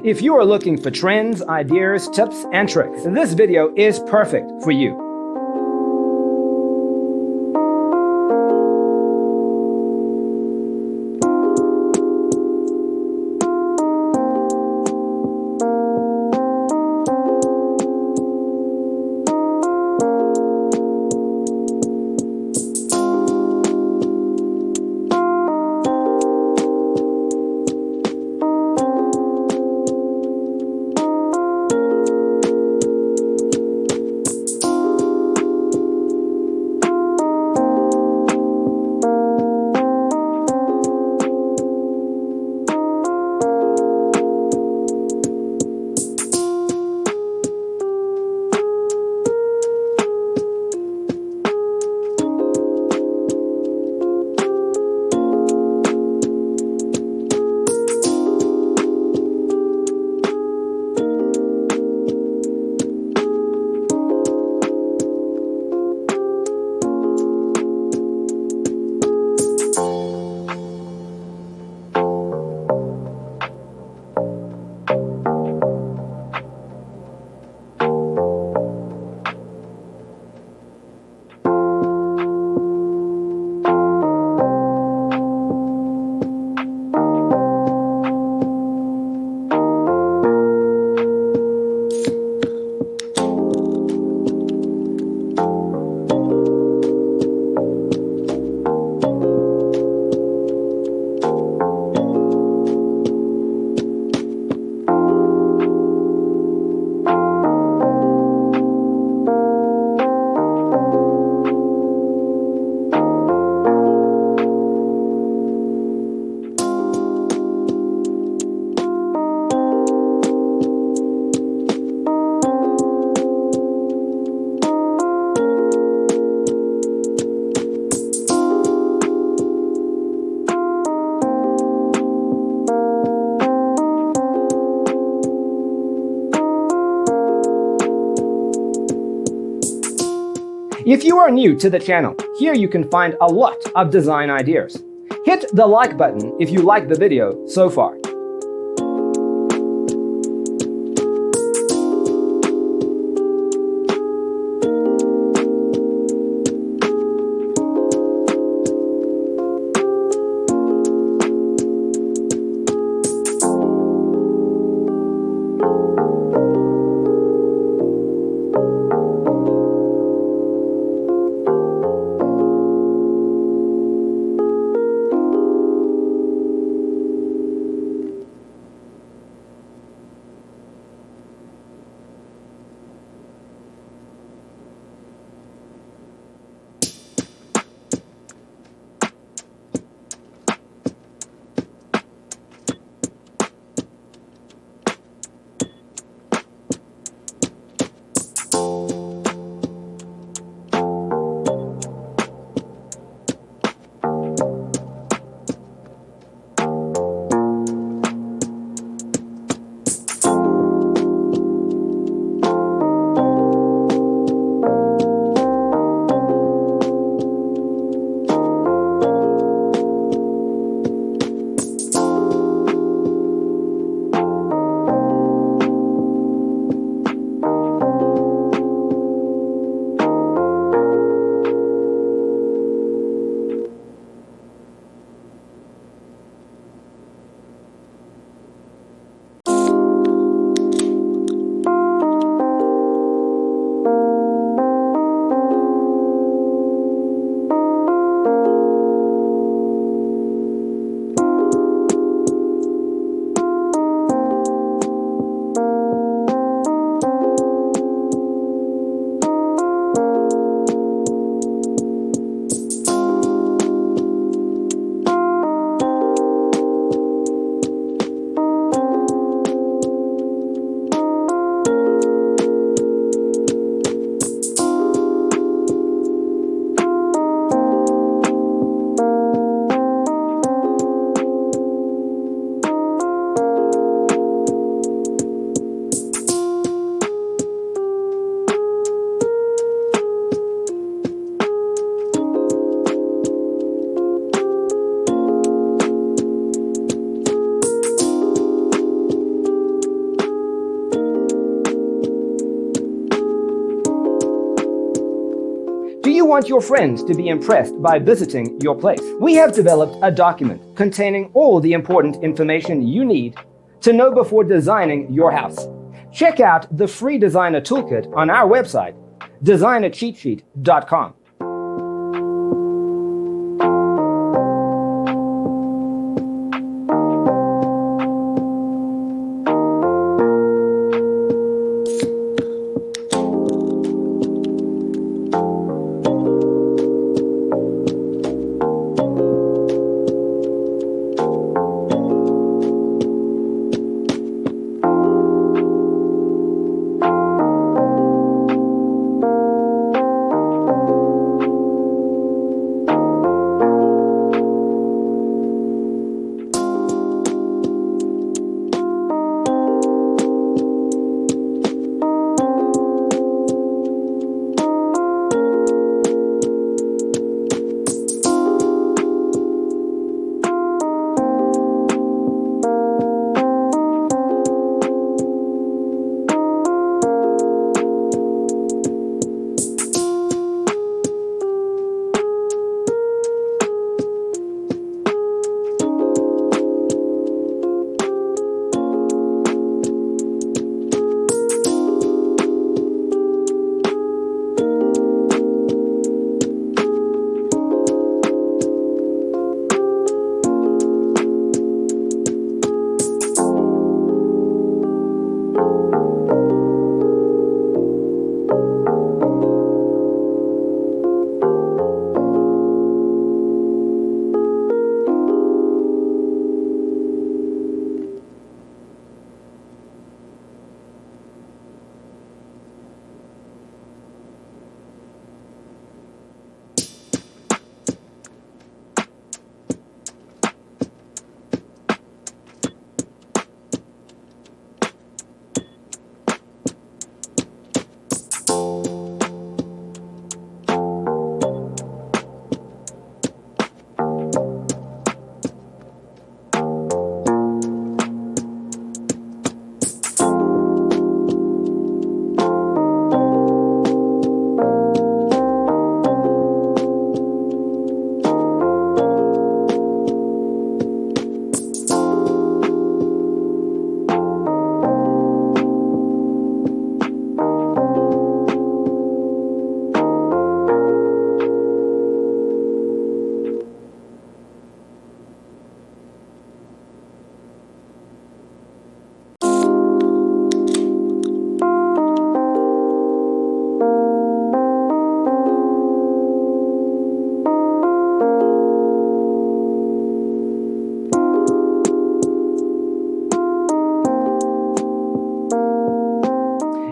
If you are looking for trends, ideas, tips, and tricks, this video is perfect for you. If you are new to the channel, here you can find a lot of design ideas. Hit the like button if you like the video so far. you want your friends to be impressed by visiting your place. We have developed a document containing all the important information you need to know before designing your house. Check out the free designer toolkit on our website, designercheatsheet.com.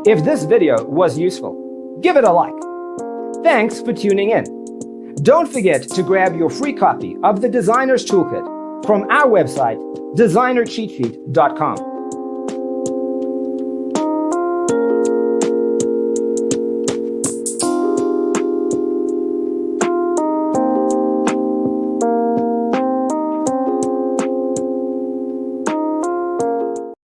If this video was useful, give it a like. Thanks for tuning in. Don't forget to grab your free copy of the Designer's Toolkit from our website, designercheatsheet.com.